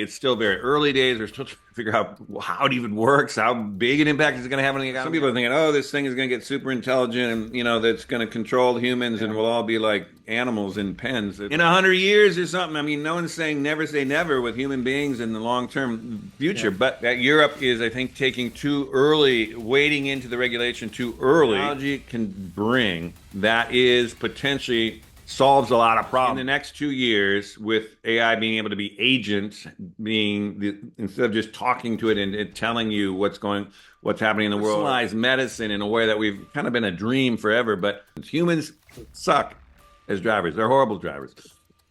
It's still very early days. We're still trying to figure out how it even works, how big an impact is it going to have on the economy. Some people are thinking, oh, this thing is going to get super intelligent and, that's going to control humans and we'll all be like animals in pens. In 100 years or something. I mean, no one's saying never say never with human beings in the long-term future. But that Europe is, I think, taking too early, wading into the regulation too early. Technology can bring that is potentially solves a lot of problems. In the next 2 years, with AI being able to be agent, instead of just talking to it and telling you what's happening in the world, personalized medicine in a way that we've kind of been a dream forever. But humans suck as drivers; they're horrible drivers,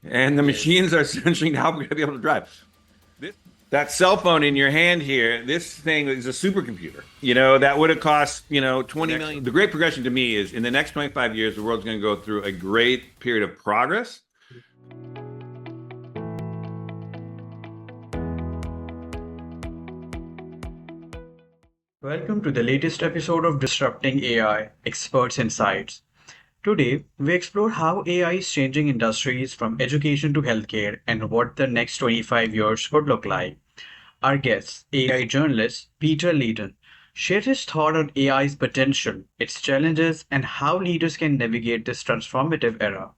and the machines are essentially now going to be able to drive. That cell phone in your hand here, this thing is a supercomputer. That would have cost, 20 million. The great progression to me is in the next 25 years, the world's going to go through a great period of progress. Welcome to the latest episode of Disrupting AI Experts Insights. Today, we explore how AI is changing industries from education to healthcare and what the next 25 years could look like. Our guest, AI journalist Peter Leyden, shares his thought on AI's potential, its challenges, and how leaders can navigate this transformative era.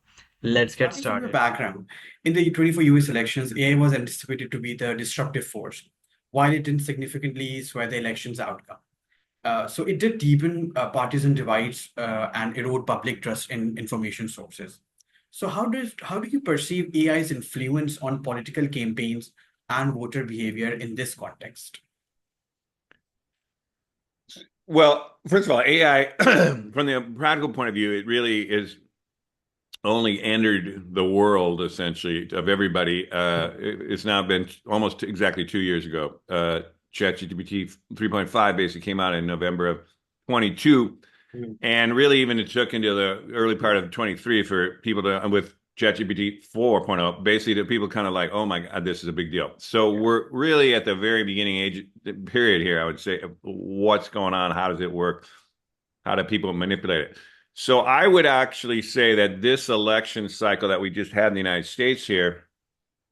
Let's get Starting from your started. background, in the 24 US elections, AI was anticipated to be the disruptive force, while it didn't significantly sway the election's outcome. So it did deepen partisan divides and erode public trust in information sources. So how do you perceive AI's influence on political campaigns and voter behavior in this context? Well, first of all, AI, from the practical point of view, it really is only entered the world essentially of everybody. It's now been almost exactly 2 years ago. ChatGPT 3.5 basically came out in November of 22. And really even it took into the early part of 23 for people to, with ChatGPT 4.0, basically the people kind of like, oh my God, this is a big deal. So we're really at the very beginning period here, I would say, of what's going on, how does it work, how do people manipulate it? So I would actually say that this election cycle that we just had in the United States here,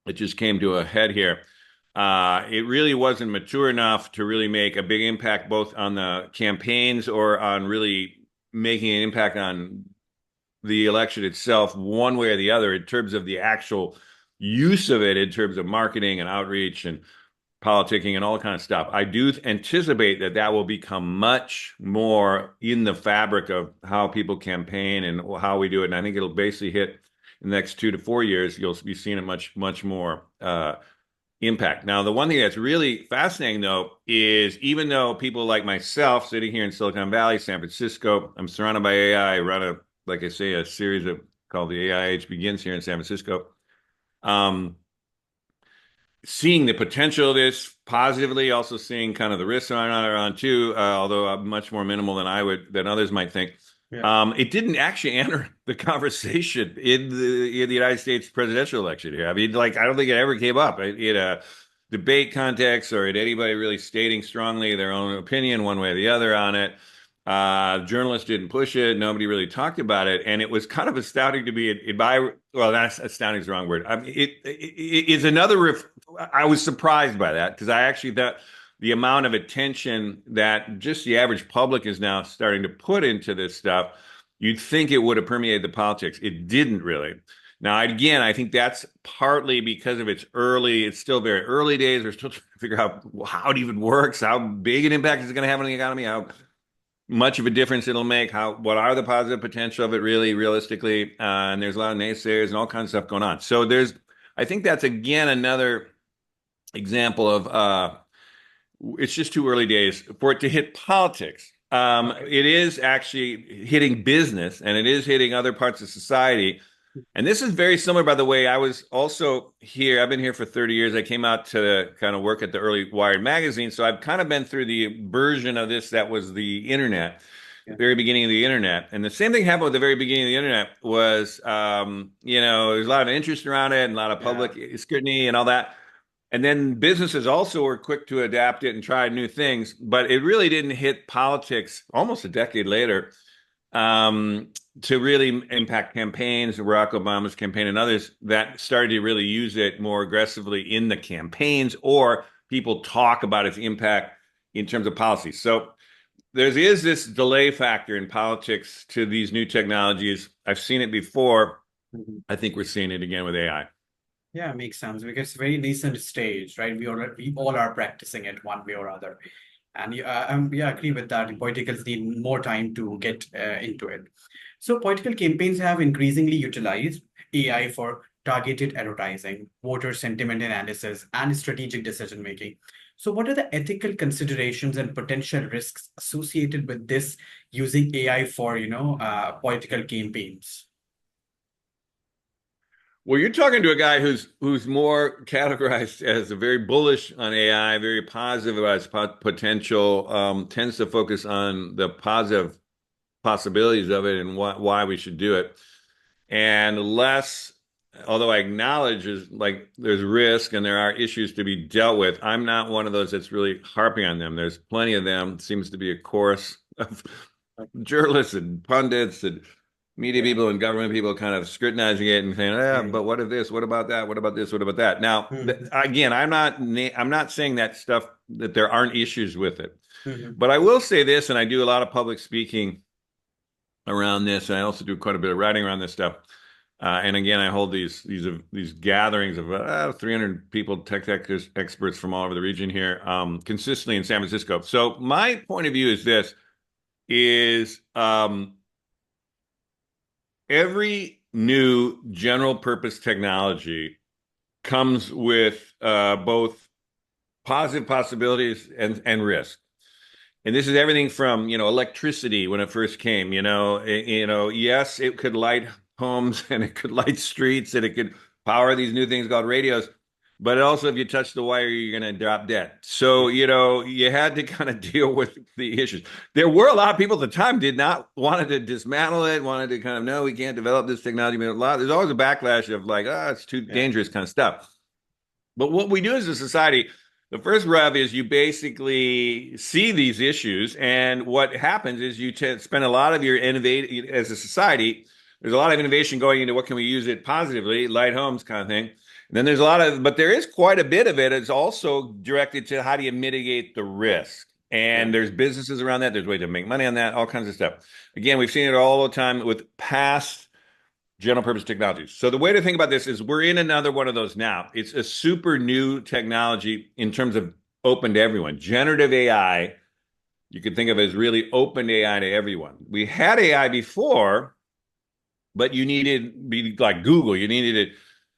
it just came to a head here. It really wasn't mature enough to really make a big impact both on the campaigns or on really making an impact on the election itself one way or the other in terms of the actual use of it in terms of marketing and outreach and politicking and all kind of stuff. I do anticipate that will become much more in the fabric of how people campaign and how we do it. And I think it'll basically hit in the next 2 to 4 years. You'll be seeing it much more impact. Now, the one thing that's really fascinating, though, is even though people like myself sitting here in Silicon Valley, San Francisco, I'm surrounded by AI. I run like I say, a series called the AI Age Begins here in San Francisco. Seeing the potential of this positively, also seeing kind of the risks on too, although much more minimal than others might think. Yeah. It didn't actually enter the conversation in the United States presidential election here. I mean, I don't think it ever came up in a debate context or in anybody really stating strongly their own opinion one way or the other on it. Journalists didn't push it. Nobody really talked about it. And it was kind of astounding to me. Well, that's astounding is the wrong word. I mean, it is I was surprised by that because I actually thought the amount of attention that just the average public is now starting to put into this stuff, you'd think it would have permeated the politics. It didn't really. Now, again, I think that's partly because of it's still very early days. We're still trying to figure out how it even works, how big an impact is it going to have on the economy, how much of a difference it'll make, what are the positive potential of it really, realistically. And there's a lot of naysayers and all kinds of stuff going on. So I think that's, again, another example of it's just too early days for it to hit politics. It is actually hitting business and it is hitting other parts of society. And this is very similar, by the way. I was also here. I've been here for 30 years. I came out to kind of work at the early Wired magazine. So I've kind of been through the version of this that was the internet, the very beginning of the internet. And the same thing happened with the very beginning of the internet was, there's a lot of interest around it and a lot of public scrutiny and all that. And then businesses also were quick to adapt it and try new things, but it really didn't hit politics almost a decade later to really impact campaigns, Barack Obama's campaign and others that started to really use it more aggressively in the campaigns, or people talk about its impact in terms of policy. So there is this delay factor in politics to these new technologies. I've seen it before. Mhm. I think we're seeing it again with AI. Yeah, makes sense because it's a very nascent stage, right? We all are practicing it one way or other. And yeah, I agree with that. Politicals need more time to get into it. So political campaigns have increasingly utilized AI for targeted advertising, voter sentiment analysis, and strategic decision making. So what are the ethical considerations and potential risks associated with this using AI for, political campaigns? Well, you're talking to a guy who's more categorized as a very bullish on AI, very positive about its potential, tends to focus on the positive possibilities of it and why we should do it. And less, although I acknowledge there's risk and there are issues to be dealt with, I'm not one of those that's really harping on them. There's plenty of them. It seems to be a chorus of journalists and pundits and media Yeah. people and government people kind of scrutinizing it and saying, but what if this? What about that? What about this? What about that? Now, Mhm. again, I'm not saying that stuff that there aren't issues with it, Mhm. but I will say this, and I do a lot of public speaking around this, and I also do quite a bit of writing around this stuff. And again, I hold these gatherings of 300 people, tech experts from all over the region here, consistently in San Francisco. So my point of view is this: is every new general purpose technology comes with both positive possibilities and risk. And this is everything from, electricity when it first came, yes, it could light homes and it could light streets and it could power these new things called radios. But also, if you touch the wire, you're going to drop dead. So, you had to kind of deal with the issues. There were a lot of people at the time did not wanted to dismantle it, wanted to kind of, no, we can't develop this technology. But there's always a backlash of like, it's too Yeah. dangerous kind of stuff. But what we do as a society, the first rev is you basically see these issues, and what happens is you spend a lot of your innovate as a society. There's a lot of innovation going into what can we use it positively, light homes kind of thing. And then there's a lot of, but there is quite a bit of it. It's also directed to how do you mitigate the risk. Yeah. And there's businesses around that. There's ways to make money on that, all kinds of stuff. Again, we've seen it all the time with past general purpose technologies. So the way to think about this is we're in another one of those now. It's a super new technology in terms of open to everyone. Generative AI, you could think of as really open AI to everyone. We had AI before, but you needed be like Google. You needed a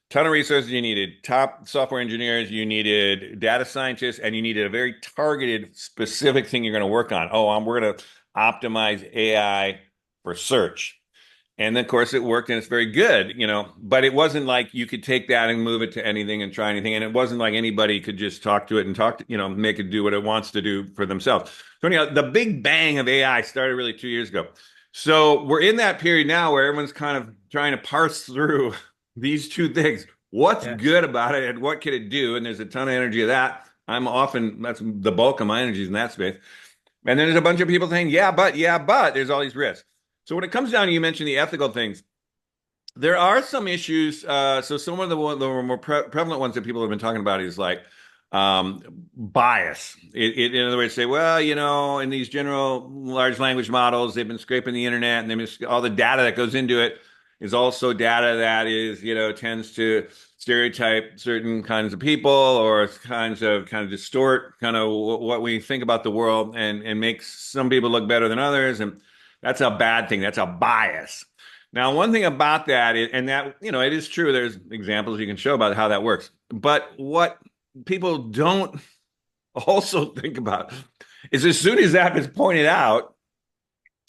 ton of resources. You needed top software engineers. You needed data scientists, and you needed a very targeted, specific thing you're going to work on. We're going to optimize AI for search. And then, of course, it worked and it's very good, but it wasn't like you could take that and move it to anything and try anything. And it wasn't like anybody could just talk to it and make it do what it wants to do for themselves. So anyhow, the big bang of AI started really 2 years ago. So we're in that period now where everyone's kind of trying to parse through these two things. What's Yeah. good about it and what can it do? And there's a ton of energy of that. That's the bulk of my energies in that space. And then there's a bunch of people saying, yeah, but there's all these risks. So when it comes down to, you mentioned the ethical things, there are some issues. So some of the more prevalent ones that people have been talking about is like bias. In other words, say, well, in these general large language models, they've been scraping the internet, and all the data that goes into it is also data that is, tends to stereotype certain kinds of people or kind of distort kind of what we think about the world and makes some people look better than others. And that's a bad thing. That's a bias. Now, one thing about that is, and that, it is true, there's examples you can show about how that works. But what people don't also think about is as soon as that is pointed out,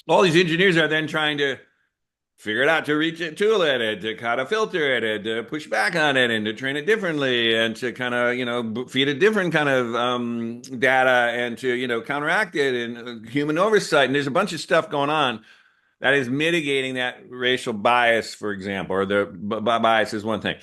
all these engineers are then trying to figure it out, to reach it, tool it, and to kind of filter it, and to push back on it, and to train it differently, and to kind of, feed it different kind of data, and to, counteract it, and human oversight. And there's a bunch of stuff going on that is mitigating that racial bias, for example, or the bias is one thing.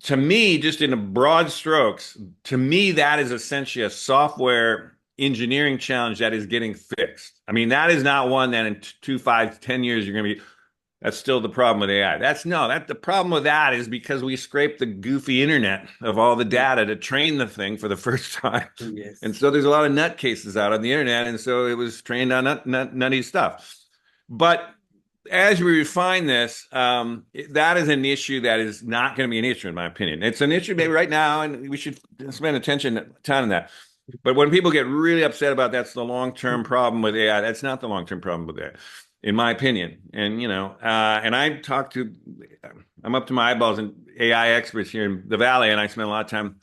To me, just in broad strokes, to me, that is essentially a software engineering challenge that is getting fixed. I mean, that is not one that in 2, 5, 10 years you're going to be. That's still the problem with AI. That the problem with that is because we scraped the goofy internet of all the data to train the thing for the first time. Yes. And so there's a lot of nutcases out on the internet. And so it was trained on nutty stuff. But as we refine this, that is an issue that is not going to be an issue, in my opinion. It's an issue maybe right now, and we should spend time on that. But when people get really upset about that's the long-term problem with AI, that's not the long-term problem with AI, in my opinion. And, and I'm up to my eyeballs in AI experts here in the Valley, and I spend a lot of time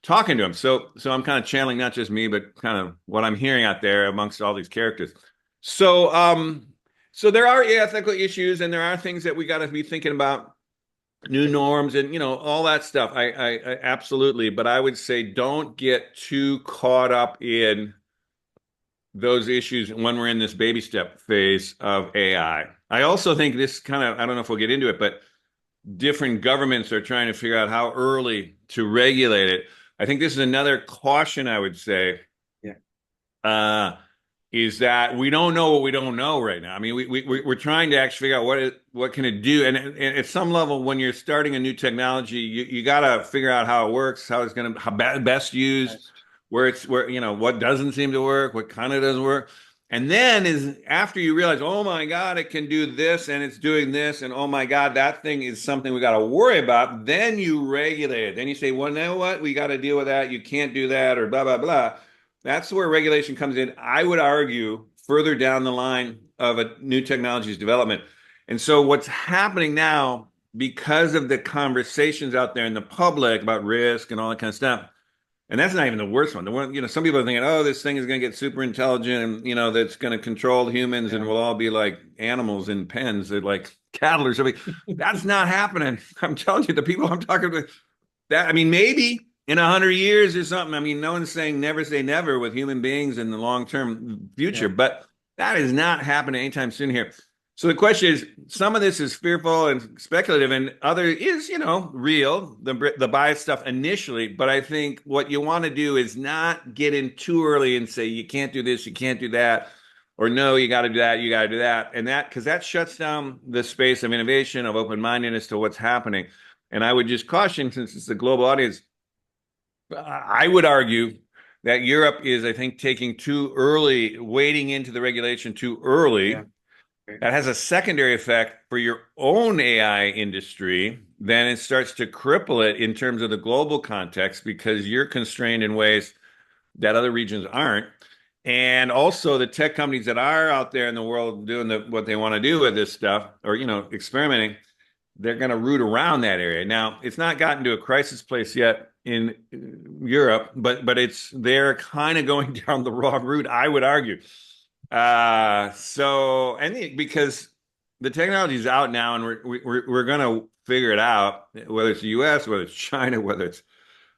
talking to them. So I'm kind of channeling not just me, but kind of what I'm hearing out there amongst all these characters. So there are ethical issues, and there are things that we got to be thinking about, new norms, and all that stuff. I absolutely, but I would say don't get too caught up in those issues when we're in this baby step phase of AI. I also think this kind of, I don't know if we'll get into it, but different governments are trying to figure out how early to regulate it. I think this is another caution I would say. Yeah. Is that we don't know what we don't know right now. I mean, we're trying to actually figure out what can it do, and at some level, when you're starting a new technology, you got to figure out how it works, how it's going to best used, where what doesn't seem to work, what kind of doesn't work, and then is after you realize, oh my God, it can do this and it's doing this, and oh my God, that thing is something we got to worry about. Then you regulate it. Then you say, well, now what? We got to deal with that. You can't do that, or blah blah blah. That's where regulation comes in. I would argue further down the line of a new technology's development. And so what's happening now, because of the conversations out there in the public about risk and all that kind of stuff, and that's not even the worst one. The one, some people are thinking, oh, this thing is going to get super intelligent, and that's going to control humans, and we'll all be like animals in pens, that like cattle or something. That's not happening. I'm telling you, the people I'm talking to, that, I mean, maybe in 100 years or something. I mean, no one's saying never say never with human beings in the long-term future, but that is not happening anytime soon here. So the question is, some of this is fearful and speculative, and other is, real, the bias stuff initially. But I think what you want to do is not get in too early and say, you can't do this, you can't do that, or no, you got to do that, you got to do that. And because that shuts down the space of innovation, of open-mindedness to what's happening. And I would just caution, since it's a global audience, I would argue that Europe is, I think, taking too early, wading into the regulation too early. Yeah. That has a secondary effect for your own AI industry. Then it starts to cripple it in terms of the global context, because you're constrained in ways that other regions aren't. And also the tech companies that are out there in the world doing what they want to do with this stuff, or, experimenting, they're going to root around that area. Now, it's not gotten to a crisis place yet in Europe, but they're kind of going down the wrong route, I would argue. Because the technology is out now, and we're going to figure it out, whether it's the U.S., whether it's China, whether it's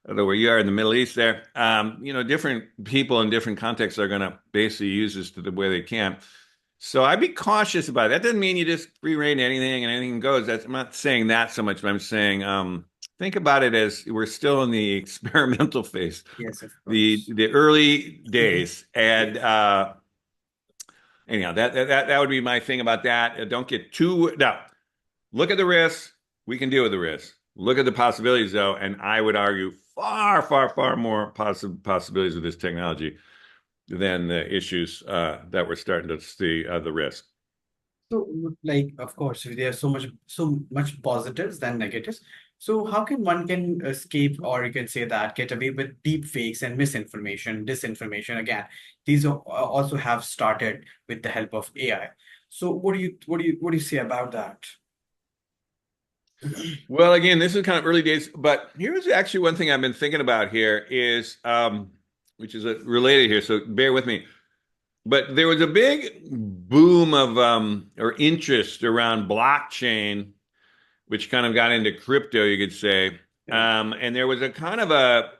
where you are in the Middle East there. Different people in different contexts are going to basically use this to the way they can. So I'd be cautious about it. That doesn't mean you just free rein anything and anything goes. I'm not saying that so much, but I'm saying think about it as we're still in the experimental phase. Yes, of the course. the early days, and anyhow, that would be my thing about that. Don't get too now. Look at the risks. We can deal with the risks. Look at the possibilities, though, and I would argue far, far, far more possibilities with this technology than the issues that we're starting to see, the risk. So, of course, there are so much positives than negatives. So, how can one can escape, or you can say that get away with deep fakes and misinformation, disinformation? Again, these also have started with the help of AI. So, what do you say about that? Well, again, this is kind of early days, but here's actually one thing I've been thinking about here is, which is related here, so bear with me. But there was a big boom of or interest around blockchain, which kind of got into crypto, you could say. And there was a kind of a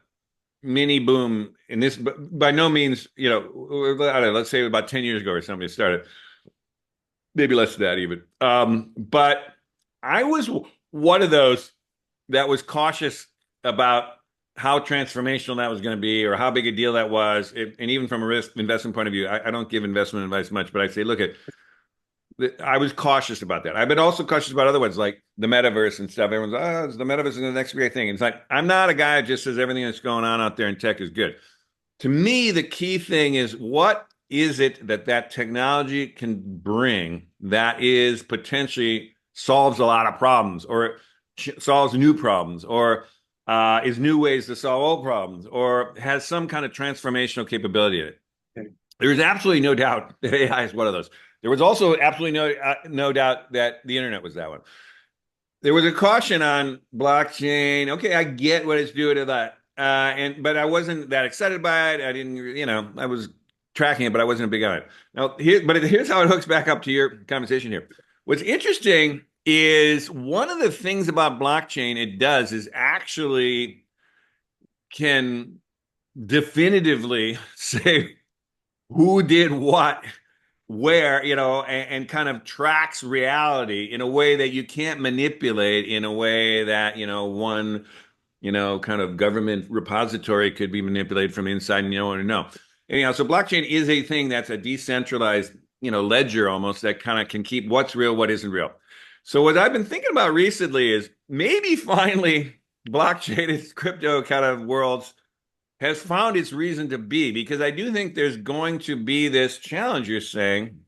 mini boom in this, but by no means, I don't know, let's say about 10 years ago or something it started. Maybe less than that even. But I was one of those that was cautious about how transformational that was going to be or how big a deal that was. And even from a risk investment point of view, I don't give investment advice much, but I say, look, I was cautious about that. I've been also cautious about other ones like the metaverse and stuff. Everyone's, the metaverse is the next great thing. It's like, I'm not a guy that just says everything that's going on out there in tech is good. To me, the key thing is what is it that technology can bring that is potentially solves a lot of problems or solves new problems or is new ways to solve old problems or has some kind of transformational capability in it. Okay. There is absolutely no doubt that AI is one of those. There was also absolutely no doubt that the internet was that one. There was a caution on blockchain. Okay, I get what it's doing to that, but I wasn't that excited by it. I didn't, I was tracking it, but I wasn't a big on it. Now, here's how it hooks back up to your conversation here. What's interesting is one of the things about blockchain it does is actually can definitively say who did what where, and kind of tracks reality in a way that you can't manipulate in a way that, one, kind of government repository could be manipulated from inside and no one to know. Anyhow, so blockchain is a thing that's a decentralized, ledger almost that kind of can keep what's real, what isn't real. So what I've been thinking about recently is maybe finally blockchain is crypto kind of worlds has found its reason to be, because I do think there's going to be this challenge you're saying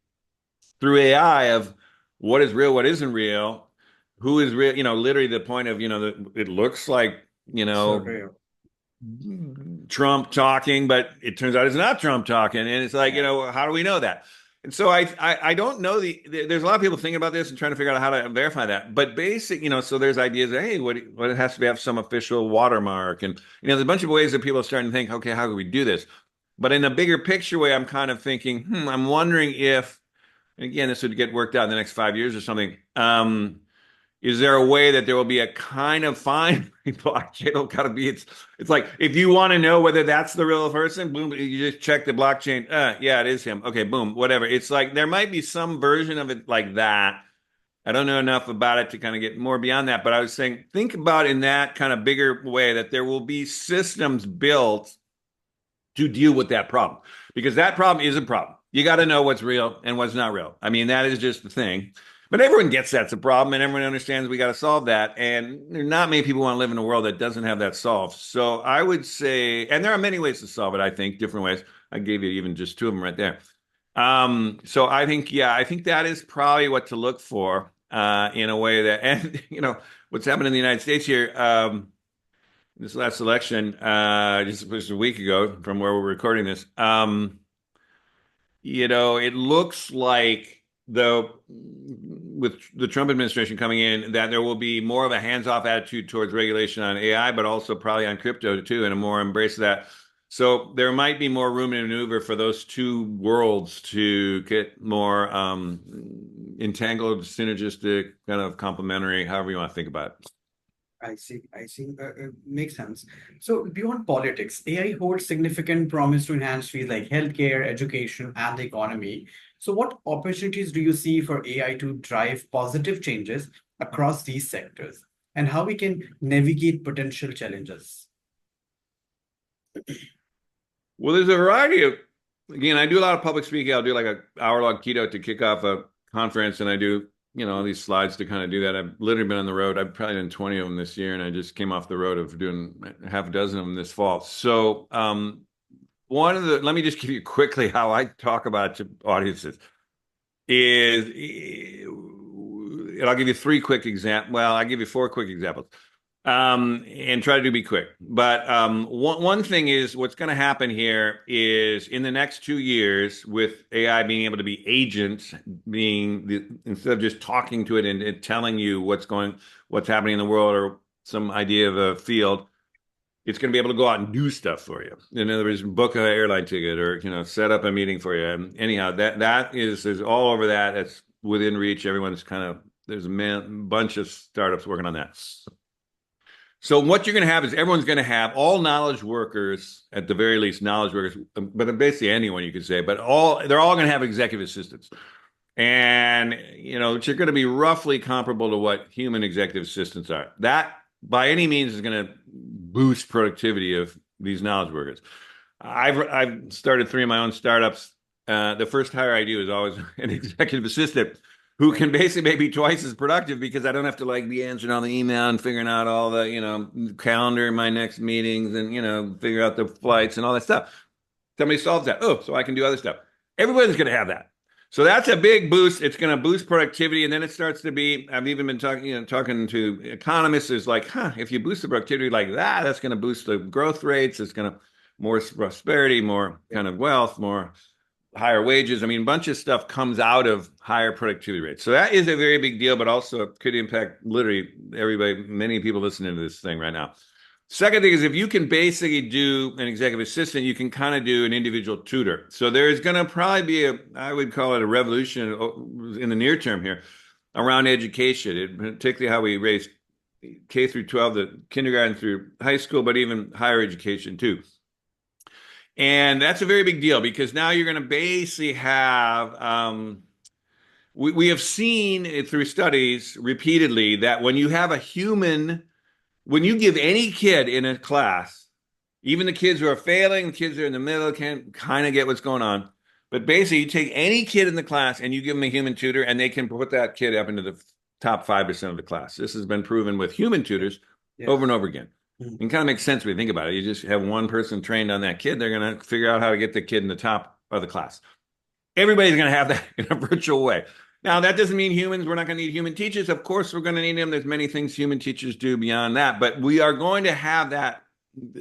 through AI of what is real, what isn't real, who is real, literally the point of, it looks like, So real. Trump talking, but it turns out it's not Trump talking. And it's like, how do we know that? And so I don't know there's a lot of people thinking about this and trying to figure out how to verify that. But so there's ideas of, hey, what it has to have some official watermark. And, there's a bunch of ways that people are starting to think, okay, how do we do this? But in a bigger picture way, I'm kind of thinking, I'm wondering if, and again, this would get worked out in the next 5 years or something. Is there a way that there will be a kind of fine blockchain? It'll kind of be, it's like, if you want to know whether that's the real person, boom, you just check the blockchain. Yeah, it is him. Okay, boom, whatever. It's like, there might be some version of it like that. I don't know enough about it to kind of get more beyond that, but I was saying, think about in that kind of bigger way that there will be systems built to deal with that problem, because that problem is a problem. You got to know what's real and what's not real. I mean, that is just the thing. But everyone gets that's a problem, and everyone understands we got to solve that. And not many people want to live in a world that doesn't have that solved. So I would say, and there are many ways to solve it, I think, different ways. I gave you even just two of them right there. So I think that is probably what to look for in a way that, and what's happened in the United States here, this last election, just a week ago from where we're recording this, it looks like with the Trump administration coming in, that there will be more of a hands-off attitude towards regulation on AI, but also probably on crypto too, and a more embrace of that. So there might be more room to maneuver for those two worlds to get more entangled, synergistic, kind of complementary, however you want to think about it. I see. Makes sense. So beyond politics, AI holds significant promise to enhance fields like healthcare, education, and the economy. So what opportunities do you see for AI to drive positive changes across these sectors, and how we can navigate potential challenges? Well, there's a variety of, again, I do a lot of public speaking. I'll do like an hour-long keynote to kick off a conference, and I do these slides to kind of do that. I've literally been on the road. I've probably done 20 of them this year, and I just came off the road of doing half a dozen of them this fall. So let me just give you quickly how I talk about it to audiences and I'll give you three quick examples. Well, I'll give you four quick examples. And try to be quick. But one thing is what's going to happen here is in the next 2 years, with AI being able to be agents, instead of just talking to it and telling you what's happening in the world or some idea of a field, it's going to be able to go out and do stuff for you. In other words, book an airline ticket or set up a meeting for you. And anyhow, there's all over that. That's within reach. There's a bunch of startups working on that. So what you're going to have is everyone's going to have all knowledge workers, at the very least, knowledge workers, but basically anyone you could say, but they're all going to have executive assistants. And, which are going to be roughly comparable to what human executive assistants are. That by any means is going to boost productivity of these knowledge workers. I've started 3 of my own startups. The first hire I do is always an executive assistant who can basically make me twice as productive because I don't have to like be answering all the email and figuring out all the, calendar my next meetings and, figure out the flights and all that stuff. Somebody solves that. Oh, so I can do other stuff. Everybody's going to have that. So that's a big boost. It's going to boost productivity. And then it starts to be, I've even been talking to economists is like, if you boost the productivity like that, that's going to boost the growth rates. It's going to more prosperity, more kind of wealth, more higher wages. I mean, a bunch of stuff comes out of higher productivity rates. So that is a very big deal, but also could impact literally everybody, many people listening to this thing right now. Second thing is if you can basically do an executive assistant, you can kind of do an individual tutor. So there's going to probably be I would call it a revolution in the near term here around education, particularly how we raise K through 12, the kindergarten through high school, but even higher education too. And that's a very big deal because now you're going to basically have, we have seen it through studies repeatedly that when you have a human, when you give any kid in a class, even the kids who are failing, the kids who are in the middle can't kind of get what's going on. But basically, you take any kid in the class and you give them a human tutor, and they can put that kid up into the top 5% of the class. This has been proven with human tutors over and over again. Mm-hmm. It kind of makes sense when you think about it. You just have one person trained on that kid. They're going to figure out how to get the kid in the top of the class. Everybody's going to have that in a virtual way. Now, that doesn't mean humans, we're not going to need human teachers. Of course, we're going to need them. There's many things human teachers do beyond that, but we are going to have that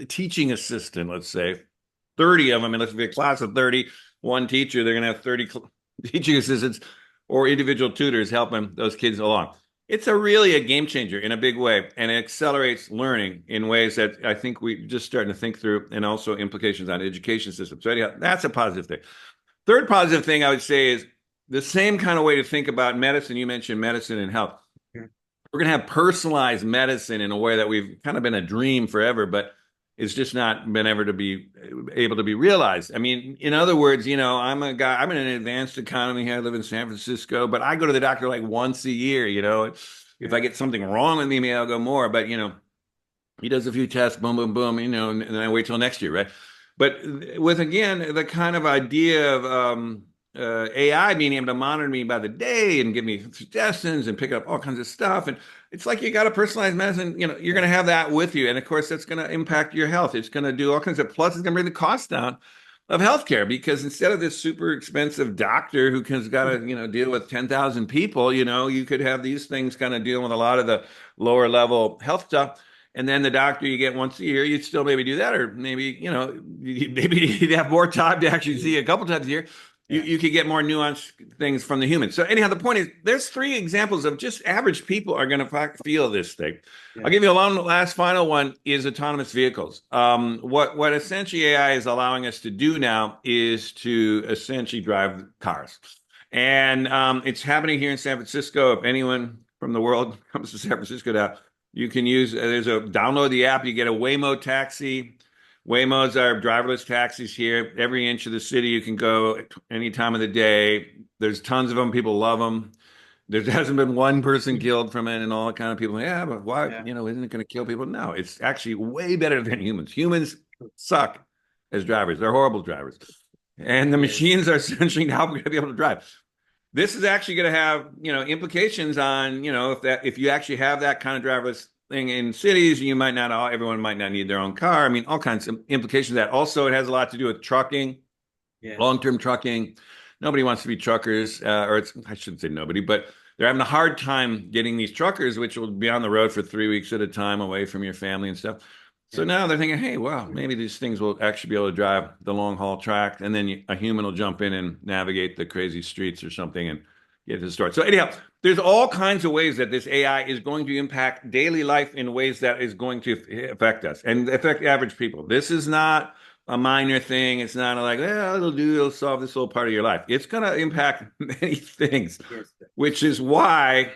teaching assistant, let's say, 30 of them. And let's be a class of 30, one teacher, they're going to have 30 teaching assistants or individual tutors helping those kids along. It's really a game changer in a big way, and it accelerates learning in ways that I think we're just starting to think through, and also implications on education systems. So anyhow, that's a positive thing. Third positive thing I would say is the same kind of way to think about medicine. You mentioned medicine and health. Yeah. We're going to have personalized medicine in a way that we've kind of been a dream forever, but it's just not been ever to be able to be realized. I mean, in other words, I'm a guy, I'm in an advanced economy here. I live in San Francisco, but I go to the doctor like once a year, If I get something wrong with me, maybe I'll go more, but, he does a few tests, boom, boom, boom, and then I wait till next year, right? But with, again, the kind of idea of AI being able to monitor me by the day and give me suggestions and pick up all kinds of stuff. And it's like you got a personalized medicine, you're going to have that with you. And of course, that's going to impact your health. It's going to do all kinds of, plus it's going to bring the cost down of healthcare, because instead of this super expensive doctor who has got to, deal with 10,000 people, you could have these things kind of dealing with a lot of the lower level health stuff. And then the doctor you get once a year, you'd still maybe do that, or maybe, maybe you'd have more time to actually see a couple times a year. You could get more nuanced things from the humans. So anyhow, the point is, there's 3 examples of just average people are going to feel this thing. Yeah. I'll give you last final one is autonomous vehicles. What essentially AI is allowing us to do now is to essentially drive cars. And it's happening here in San Francisco. If anyone from the world comes to San Francisco now, you can download the app, you get a Waymo taxi. Waymos are driverless taxis here. Every inch of the city you can go any time of the day. There's tons of them. People love them. There hasn't been one person killed from it, and all kind of people, but why, isn't it going to kill people? No, it's actually way better than humans. Humans suck as drivers. They're horrible drivers. And the machines are essentially now going to be able to drive. This is actually going to have, implications on, if you actually have that kind of driverless thing in cities, everyone might not need their own car. I mean, all kinds of implications of that. Also, it has a lot to do with trucking, long-term trucking. Nobody wants to be truckers, I shouldn't say nobody, but they're having a hard time getting these truckers, which will be on the road for 3 weeks at a time away from your family and stuff. So now they're thinking, hey, well, maybe these things will actually be able to drive the long haul track, and then a human will jump in and navigate the crazy streets or something and get to the store. So anyhow, there's all kinds of ways that this AI is going to impact daily life in ways that is going to affect us and affect average people. This is not a minor thing. It's not like, it'll solve this little part of your life. It's going to impact many things, which is why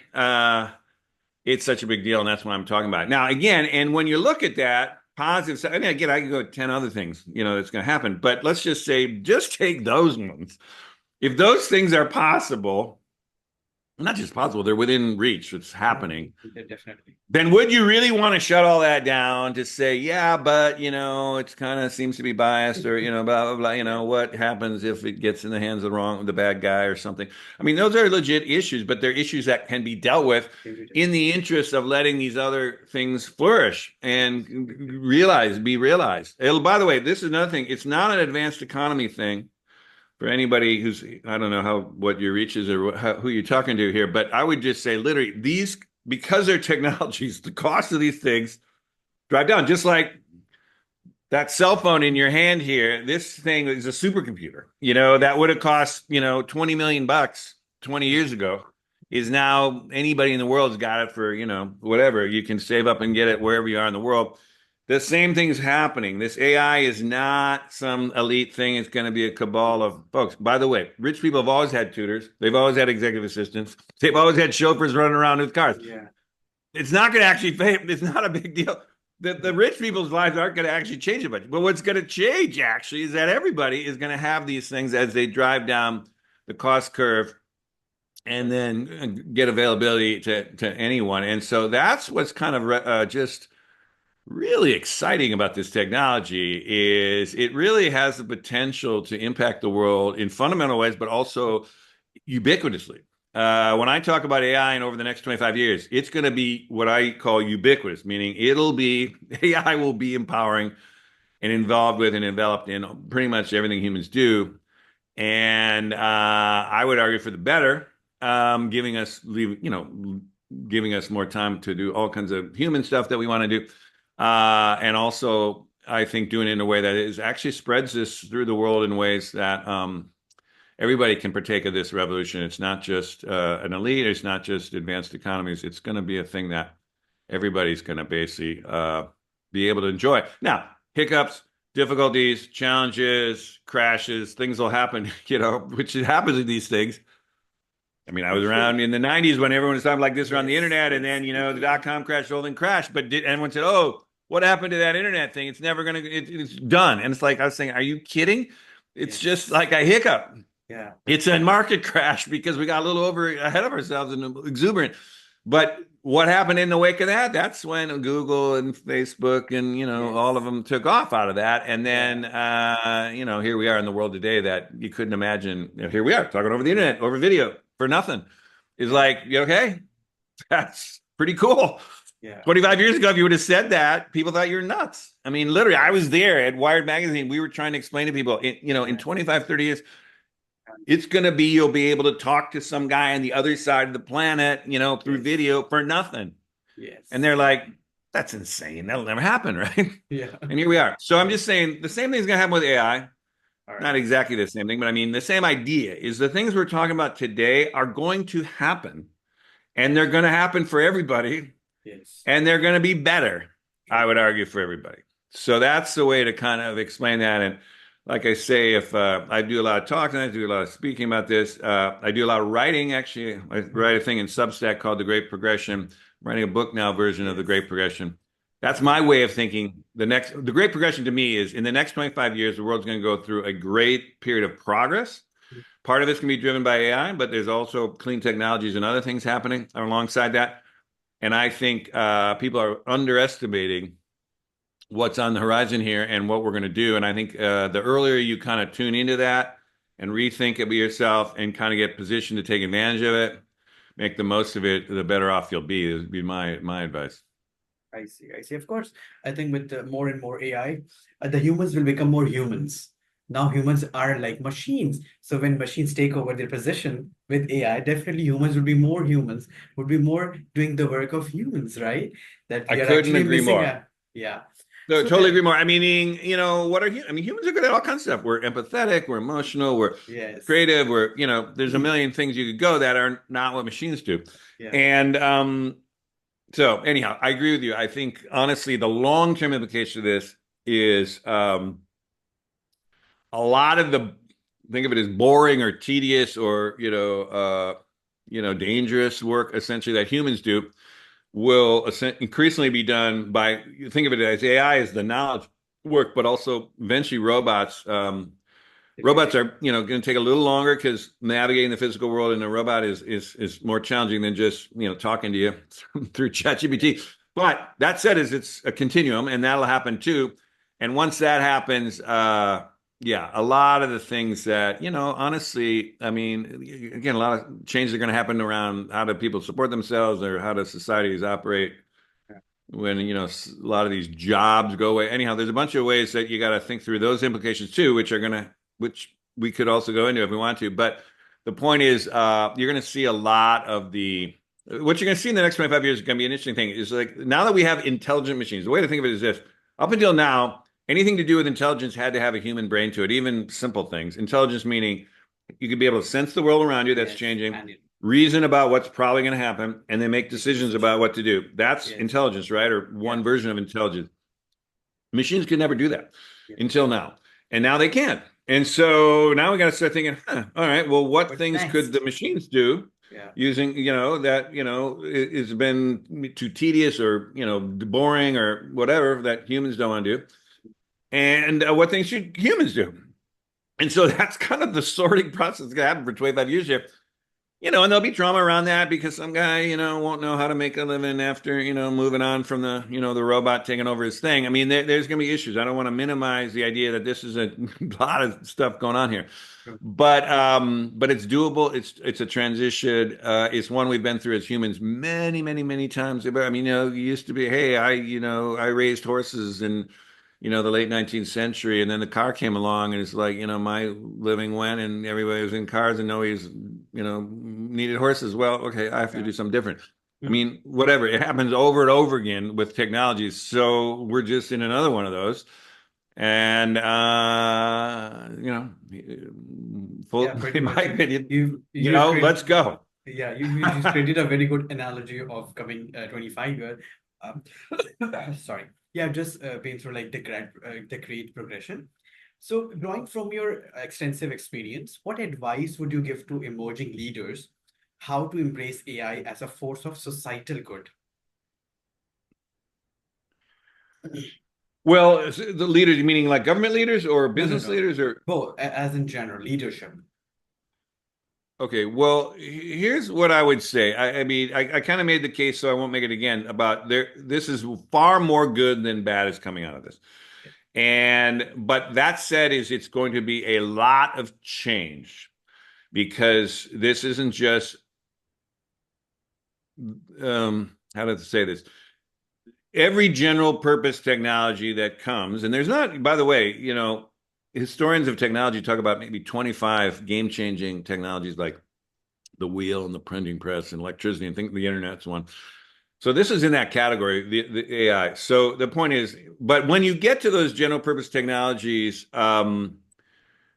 it's such a big deal. And that's what I'm talking about. Now, again, and when you look at that, positive, I mean, again, I can go 10 other things, that's going to happen. But let's just say, just take those ones. If those things are possible, not just possible, they're within reach. It's happening. Definitely. Then would you really want to shut all that down to say, yeah, but it's kind of seems to be biased, or blah blah blah. What happens if it gets in the hands of the bad guy or something? I mean, those are legit issues, but they're issues that can be dealt with in the interest of letting these other things flourish and be realized. By the way, this is another thing. It's not an advanced economy thing. For anybody who's, I don't know what your reach is or who you're talking to here, but I would just say literally because they're technologies, the cost of these things drive down. Just like that cell phone in your hand here, this thing is a supercomputer, that would have cost, 20 million bucks 20 years ago, is now anybody in the world's got it for, whatever. You can save up and get it wherever you are in the world. The same thing's happening. This AI is not some elite thing. It's going to be a cabal of folks. By the way, rich people have always had tutors. They've always had executive assistants. They've always had chauffeurs running around with cars. Yeah. It's not going to actually pay. It's not a big deal. The rich people's lives aren't going to actually change it much. But what's going to change actually is that everybody is going to have these things as they drive down the cost curve and then get availability to anyone. And so that's what's kind of just really exciting about this technology is it really has the potential to impact the world in fundamental ways, but also ubiquitously. When I talk about AI and over the next 25 years, it's going to be what I call ubiquitous, meaning AI will be empowering and involved with and enveloped in pretty much everything humans do. And I would argue for the better, giving us more time to do all kinds of human stuff that we want to do. And also, I think doing it in a way that is actually spreads this through the world in ways that everybody can partake of this revolution. It's not just an elite. It's not just advanced economies. It's going to be a thing that everybody's going to basically be able to enjoy. Now, hiccups, difficulties, challenges, crashes, things will happen, which happens in these things. I mean, I was around in the 90s when everyone was talking like this around the internet, and then, the dot-com crash, the whole thing crashed. But everyone said, oh, what happened to that internet thing? It's never going to, it's done. And it's like, I was saying, are you kidding? It's just like a hiccup. Yeah. It's a market crash because we got a little ahead of ourselves and exuberant. But what happened in the wake of that? That's when Google and Facebook and, all of them took off out of that. And then, here we are in the world today that you couldn't imagine. Here we are talking over the internet, over video for nothing. It's like, okay, that's pretty cool. Yeah. 25 years ago, if you would have said that, people thought you're nuts. I mean, literally, I was there at Wired Magazine. We were trying to explain to people, in 25, 30 years, it's going to be, you'll be able to talk to some guy on the other side of the planet, through video for nothing. Yes. And they're like, that's insane. That'll never happen, right? Yeah. And here we are. So I'm just saying the same thing's going to happen with AI. All right. Not exactly the same thing, but I mean, the same idea is the things we're talking about today are going to happen, and they're going to happen for everybody. Yes. And they're going to be better, I would argue, for everybody. So that's the way to kind of explain that. And like I say, if I do a lot of talking, I do a lot of speaking about this. I do a lot of writing, actually. I write a thing in Substack called The Great Progression. I'm writing a book now version of The Great Progression. That's my way of thinking. The Great Progression to me is in the next 25 years, the world's going to go through a great period of progress. Part of it's going to be driven by AI, but there's also clean technologies and other things happening alongside that. And I think people are underestimating what's on the horizon here and what we're going to do. And I think the earlier you kind of tune into that and rethink it with yourself and kind of get positioned to take advantage of it, make the most of it, the better off you'll be, would be my advice. I see. Of course, I think with more and more AI, the humans will become more humans. Now humans are like machines. So when machines take over their position with AI, definitely humans will be more humans, would be more doing the work of humans, right? That I we are couldn't actually agree missing more. yeah. No, So totally that- agree more. I mean, what are I mean, humans are good at all kinds of stuff. We're empathetic, we're emotional, we're Yes. creative, there's a million things you could go that are not what machines do. Yeah. And so anyhow, I agree with you. I think honestly, the long-term implication of this is a lot of think of it as boring or tedious or dangerous work essentially that humans do will increasingly be done by, think of it as AI as the knowledge work, but also eventually robots Robots are, going to take a little longer because navigating the physical world in a robot is more challenging than just, talking to you through ChatGPT. But that said, it's a continuum, and that'll happen too. And once that happens, yeah, a lot of the things that, honestly, I mean, again, a lot of changes are going to happen around how do people support themselves or how do societies operate when, a lot of these jobs go away. Anyhow, there's a bunch of ways that you got to think through those implications too, which we could also go into if we want to. But the point is, you're going to see a lot of what you're going to see in the next 25 years is going to be an interesting thing. Is like now that we have intelligent machines, the way to think of it is this: up until now, anything to do with intelligence had to have a human brain to it, even simple things. Intelligence meaning you could be able to sense the world around you that's changing, reason about what's probably going to happen, and then make decisions about what to do. That's intelligence, right? Or one version of intelligence. Machines could never do that until now. And now they can. And so now we got to start thinking, all right, well, what things could the machines do using, that, has been too tedious or, boring or whatever that humans don't want to do. And what things should humans do? And so that's kind of the sorting process that's going to happen for 25 years here. And there'll be drama around that because some guy, won't know how to make a living after, moving on from the, the robot taking over his thing. I mean, there's going to be issues. I don't want to minimize the idea that this is a lot of stuff going on here, but it's doable. It's a transition. It's one we've been through as humans many, many, many times. I mean, it used to be, hey, I raised horses and the late 19th century, and then the car came along, and it's like, my living went, and everybody was in cars, and nobody's, needed horses. Well, okay, I have to do something different. I mean, whatever. It happens over and over again with technologies. So we're just in another one of those. And, in my opinion, let's go. Yeah, you just created a very good analogy of coming 25 years. Sorry. Yeah, just been through like the great progression. So, drawing from your extensive experience, what advice would you give to emerging leaders how to embrace AI as a force of societal good? Well, the leaders, meaning like government leaders or business leaders or both, as in general, leadership. Okay, well, here's what I would say. I mean, I kind of made the case, so I won't make it again, about this is far more good than bad is coming out of this. But that said, it's going to be a lot of change because this isn't just, how to say this? Every general purpose technology that comes, and there's not, by the way, historians of technology talk about maybe 25 game-changing technologies like the wheel and the printing press and electricity, and think the internet's one. So this is in that category, the AI. So the point is, but when you get to those general purpose technologies,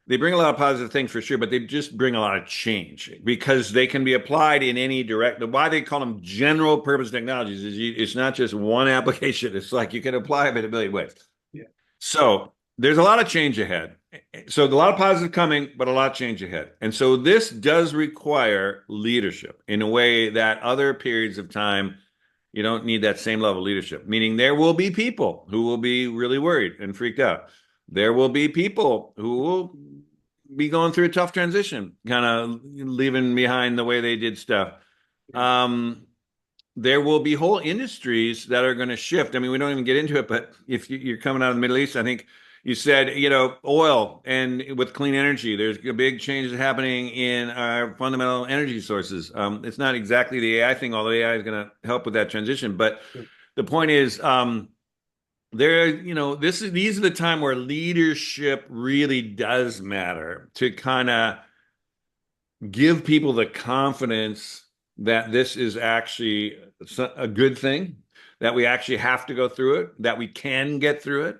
they bring a lot of positive things for sure, but they just bring a lot of change because they can be applied in any direct. Why they call them general purpose technologies is it's not just one application. It's like you can apply them in a million ways. Yeah. So there's a lot of change ahead. So a lot of positive coming, but a lot of change ahead. And so this does require leadership in a way that other periods of time, you don't need that same level of leadership, meaning there will be people who will be really worried and freaked out. There will be people who will be going through a tough transition, kind of leaving behind the way they did stuff. There will be whole industries that are going to shift. I mean, we don't even get into it, but if you're coming out of the Middle East, I think you said, oil and with clean energy, there's a big change happening in our fundamental energy sources. It's not exactly the AI thing, although AI is going to help with that transition. But the point is, these are the time where leadership really does matter to kind of give people the confidence that this is actually a good thing, that we actually have to go through it, that we can get through it,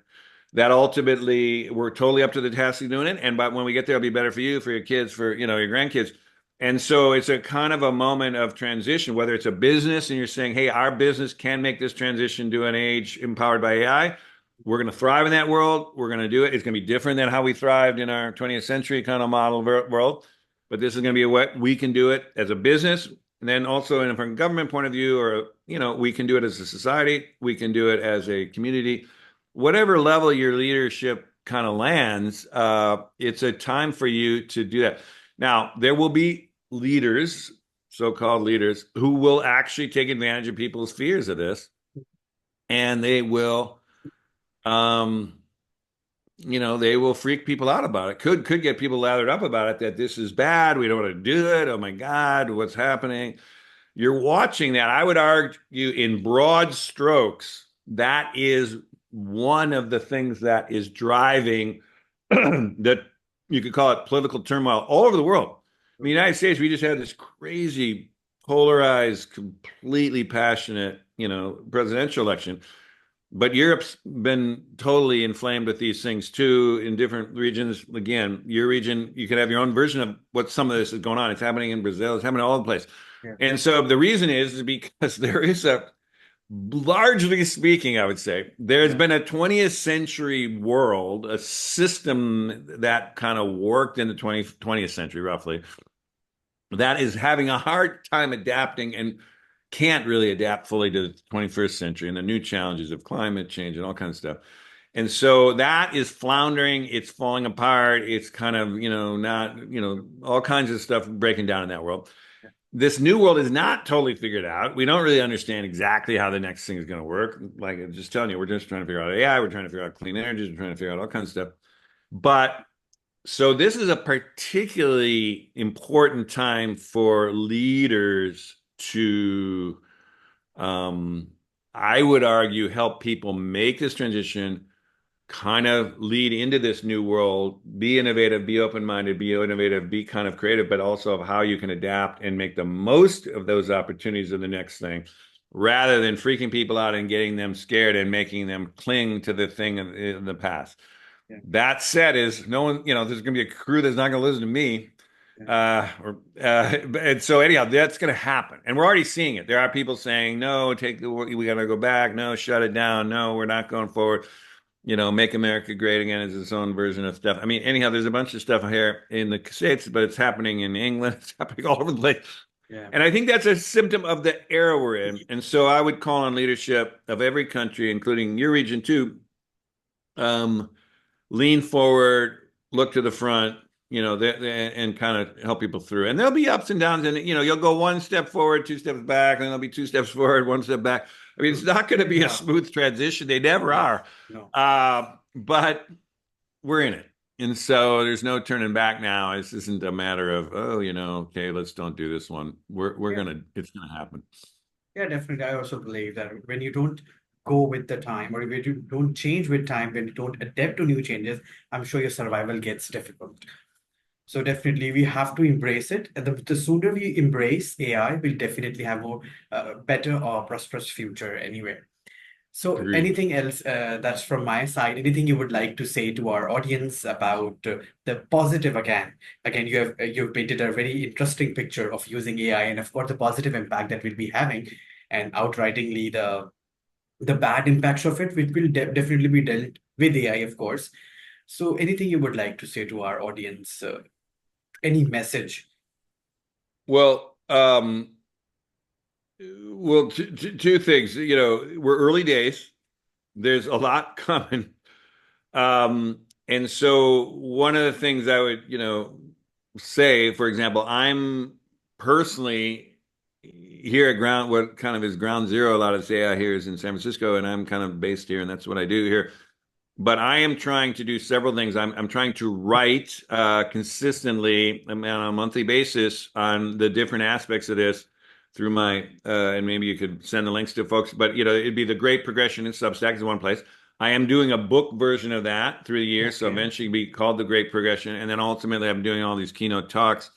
that ultimately we're totally up to the task of doing it. And but when we get there, it'll be better for you, for your kids, for your grandkids. And so it's a kind of a moment of transition, whether it's a business and you're saying, hey, our business can make this transition to an age empowered by AI. We're going to thrive in that world. We're going to do it. It's going to be different than how we thrived in our 20th century kind of model world. But this is going to be a way we can do it as a business. And then also from a government point of view, or, we can do it as a society. We can do it as a community. Whatever level your leadership kind of lands, it's a time for you to do that. Now, there will be leaders, so-called leaders, who will actually take advantage of people's fears of this, and they will, um, they will freak people out about it. Could get people lathered up about it that this is bad. We don't want to do it. Oh my God, what's happening? You're watching that. I would argue in broad strokes, that is one of the things that is driving that you could call it political turmoil all over the world. In the United States, we just had this crazy, polarized, completely passionate, presidential election. But Europe's been totally inflamed with these things too in different regions. Again, your region, you could have your own version of what some of this is going on. It's happening in Brazil. It's happening all over the place. Yeah. And so the reason is because there is largely speaking, I would say, there's been a 20th century world, a system that kind of worked in the 20th century, roughly, that is having a hard time adapting and can't really adapt fully to the 21st century and the new challenges of climate change and all kinds of stuff. And so that is floundering, it's falling apart, it's kind of, not, all kinds of stuff breaking down in that world. This new world is not totally figured out. We don't really understand exactly how the next thing is going to work. Like I'm just telling you, we're just trying to figure out AI, we're trying to figure out clean energies, we're trying to figure out all kinds of stuff. But so this is a particularly important time for leaders to, I would argue, help people make this transition, kind of lead into this new world, be innovative, be open-minded, be innovative, be kind of creative, but also of how you can adapt and make the most of those opportunities of the next thing, rather than freaking people out and getting them scared and making them cling to the thing in the past. Yeah. That said, is no one, there's going to be a crew that's not going to listen to me. And so anyhow, that's going to happen, and we're already seeing it. There are people saying, "No, we got to go back. No, shut it down. No, we're not going forward." Make America great again is its own version of stuff. I mean, anyhow, there's a bunch of stuff here in the States, but it's happening in England. It's happening all over the place. Yeah. And I think that's a symptom of the era we're in. And so I would call on leadership of every country, including your region too, lean forward, look to the front, and kind of help people through. And there'll be ups and downs, and you'll go one step forward, two steps back, and there'll be two steps forward, one step back. I mean, it's not going to be a smooth transition. They never are. No. But we're in it. And so there's no turning back now. This isn't a matter of, okay, let's don't do this one. It's going to happen. Yeah, definitely. I also believe that when you don't go with the time, or when you don't change with time, when you don't adapt to new changes, I'm sure your survival gets difficult. So definitely we have to embrace it. And the sooner we embrace AI, we'll definitely have a better or prosperous future anyway. So Agreed. Anything else that's from my side, anything you would like to say to our audience about the positive again? Again, you've painted a very interesting picture of using AI and of course the positive impact that we'll be having, and outrightingly the bad impacts of it, which will definitely be dealt with AI, of course. So anything you would like to say to our audience? Any message? Well, two things. We're early days. There's a lot coming. And so one of the things I would, say, for example, I'm personally here at what kind of is ground zero. A lot of this AI here is in San Francisco, and I'm kind of based here, and that's what I do here. But I am trying to do several things. I'm trying to write consistently on a monthly basis on the different aspects of this through my, and maybe you could send the links to folks, but it'd be the Great Progression in Substack is one place. I am doing a book version of that through the years, okay. So eventually be called The Great Progression. And then ultimately I'm doing all these keynote talks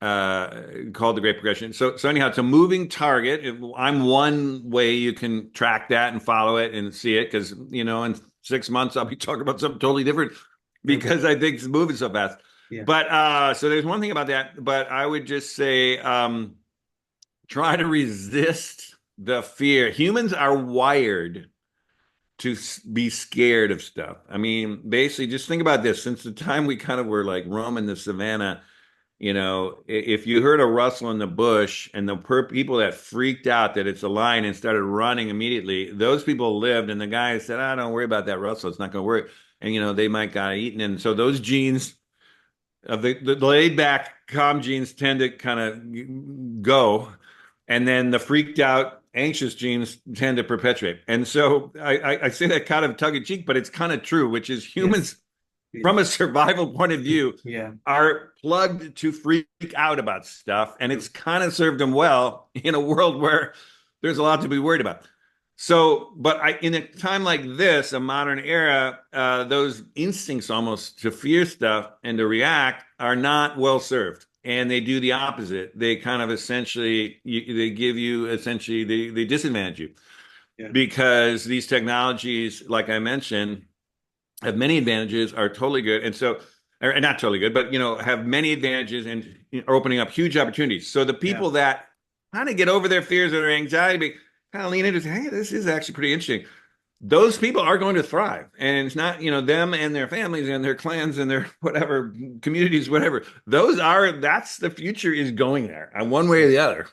called The Great Progression. So anyhow, it's a moving target. I'm one way you can track that and follow it and see it, because, in 6 months, I'll be talking about something totally different because I think it's moving so fast. Yeah. But so there's one thing about that, but I would just say, try to resist the fear. Humans are wired to be scared of stuff. I mean, basically just think about this. Since the time we kind of were like roaming the savannah, if you heard a rustle in the bush and the people that freaked out that it's a lion and started running immediately, those people lived. And the guy said, don't worry about that rustle. It's not going to work. and they might got eaten. And so those genes, the laid back calm genes tend to kind of go, and then the freaked out anxious genes tend to perpetuate. And so I say that kind of tongue in cheek, but it's kind of true, which is humans, from a survival point of view, are plugged to freak out about stuff, and it's kind of served them well in a world where there's a lot to be worried about. So, but in a time like this, a modern era, those instincts almost to fear stuff and to react are not well served. And they do the opposite. They kind of essentially, they give you essentially, they disadvantage you. Because these technologies, like I mentioned, have many advantages, are totally good. And so, or not totally good, but, have many advantages and are opening up huge opportunities. So the people that kind of get over their fears or their anxiety, kind of lean into, hey, this is actually pretty interesting. Those people are going to thrive. And it's not, them and their families and their clans and their whatever communities, whatever. That's the future is going there, one way or the other.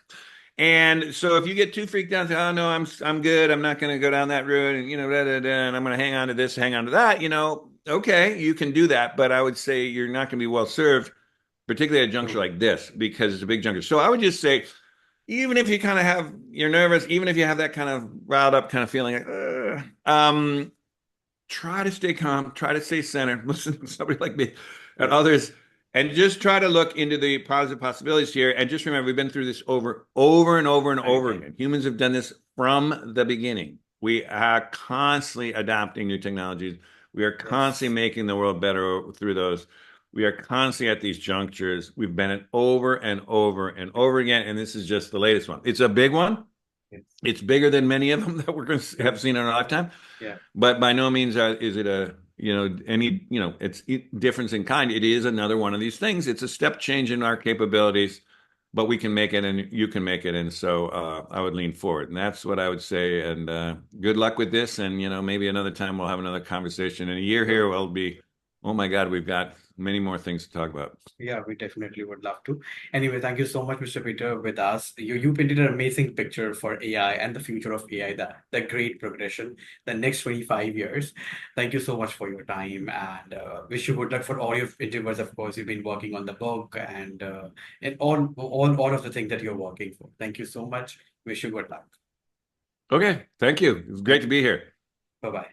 And so if you get too freaked out, oh no, I'm good, I'm not going to go down that road, and and I'm going to hang on to this, hang on to that, okay, you can do that, but I would say you're not going to be well served, particularly at a juncture like this, because it's a big juncture. So I would just say, even if you kind of you're nervous, even if you have that kind of riled up kind of feeling, like, try to stay calm, try to stay centered, listen to somebody like me and others, and just try to look into the positive possibilities here. And just remember, we've been through this over and over and over again. Humans have done this from the beginning. We are constantly adopting new technologies. We are constantly making the world better through those. We are constantly at these junctures. We've been it over and over and over again. And this is just the latest one. It's a big one. It's bigger than many of them that we're going to have seen in our lifetime. But by no means is it it's difference in kind. It is another one of these things. It's a step change in our capabilities, but we can make it and you can make it. And so I would lean forward. And that's what I would say. And good luck with this. And, maybe another time we'll have another conversation. In a year here, we'll be, oh my God, we've got many more things to talk about. Yeah, we definitely would love to. Anyway, thank you so much, Mr. Peter, with us. You painted an amazing picture for AI and the future of AI, the great progression, the next 25 years. Thank you so much for your time, and wish you good luck for all your endeavors. Of course, you've been working on the book and all of the things that you're working for. Thank you so much. Wish you good luck. Okay, thank you. It was great to be here. Bye-bye.